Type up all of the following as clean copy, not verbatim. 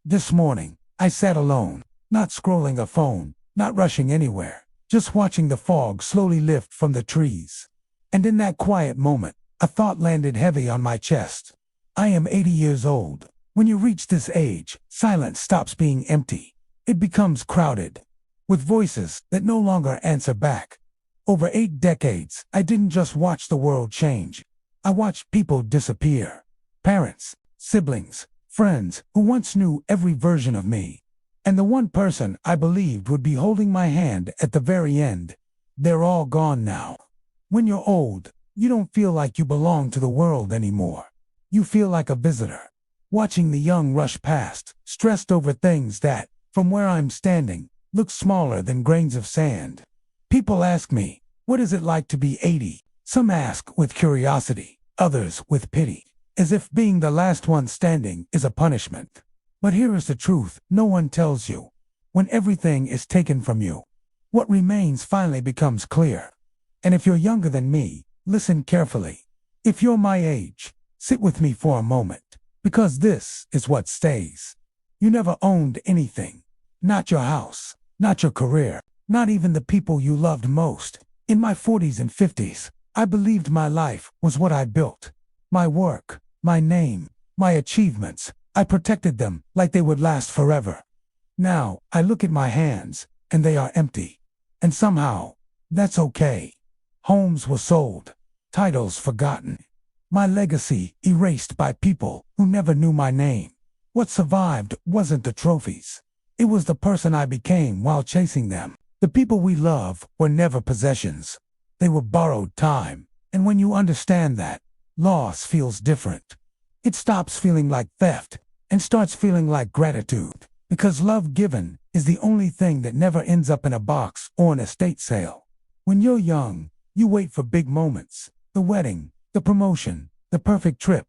This morning, I sat alone, not scrolling a phone, not rushing anywhere, just watching the fog slowly lift from the trees. And in that quiet moment, a thought landed heavy on my chest. I am 80 years old. When you reach this age, silence stops being empty. It becomes crowded, with voices that no longer answer back. Over 8 decades, I didn't just watch the world change. I watched people disappear. Parents, siblings, friends who once knew every version of me. And the one person I believed would be holding my hand at the very end, they're all gone now. When you're old, you don't feel like you belong to the world anymore. You feel like a visitor, watching the young rush past, stressed over things that, from where I'm standing, look smaller than grains of sand. People ask me, what is it like to be 80? Some ask with curiosity, others with pity, as if being the last one standing is a punishment. But here is the truth no one tells you. When everything is taken from you, what remains finally becomes clear. And if you're younger than me, listen carefully. If you're my age, sit with me for a moment, because this is what stays. You never owned anything. Not your house, not your career, not even the people you loved most. In my 40s and 50s, I believed my life was what I built. My work, my name, my achievements. I protected them like they would last forever. Now, I look at my hands, and they are empty. And somehow, that's okay. Homes were sold, titles forgotten. My legacy erased by people who never knew my name. What survived wasn't the trophies. It was the person I became while chasing them. The people we love were never possessions. They were borrowed time. And when you understand that, loss feels different. It stops feeling like theft and starts feeling like gratitude. Because love given is the only thing that never ends up in a box or an estate sale. When you're young, you wait for big moments. The wedding, the promotion, the perfect trip.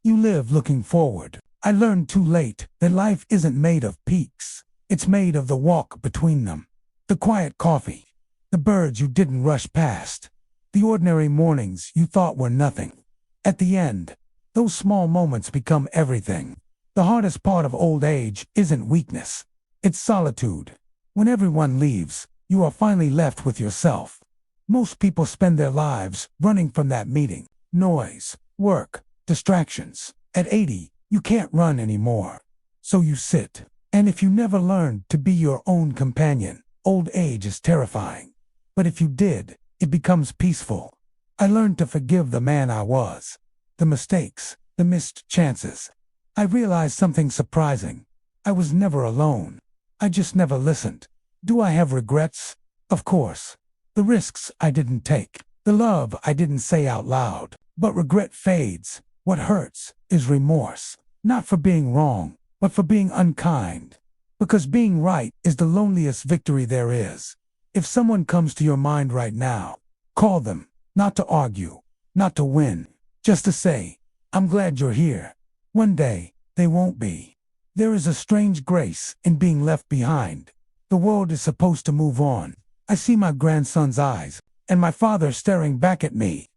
You live looking forward. I learned too late that life isn't made of peaks. It's made of the walk between them. The quiet coffee, the birds you didn't rush past, the ordinary mornings you thought were nothing. At the end, those small moments become everything. The hardest part of old age isn't weakness. It's solitude. When everyone leaves, you are finally left with yourself. Most people spend their lives running from that meeting. Noise, work, distractions. At 80, you can't run anymore. So you sit. And if you never learned to be your own companion, old age is terrifying. But if you did, it becomes peaceful. I learned to forgive the man I was. The mistakes, the missed chances. I realized something surprising. I was never alone. I just never listened. Do I have regrets? Of course. The risks I didn't take. The love I didn't say out loud. But regret fades. What hurts is remorse. Not for being wrong, but for being unkind. Because being right is the loneliest victory there is. If someone comes to your mind right now, call them, not to argue, not to win, just to say, I'm glad you're here. One day, they won't be. There is a strange grace in being left behind. The world is supposed to move on. I see my grandson's eyes, and my father staring back at me.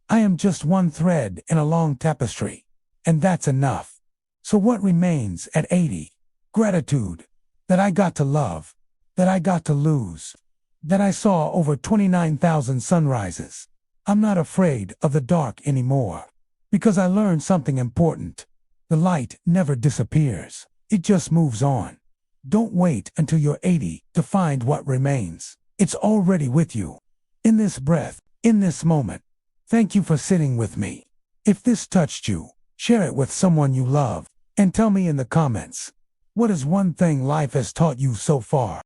I am just one thread in a long tapestry, and that's enough. So what remains at 80? Gratitude. That I got to love, that I got to lose, that I saw over 29,000 sunrises. I'm not afraid of the dark anymore, because I learned something important. The light never disappears, it just moves on. Don't wait until you're 80 to find what remains. It's already with you. In this breath, in this moment. Thank you for sitting with me. If this touched you, share it with someone you love, and tell me in the comments. What is one thing life has taught you so far?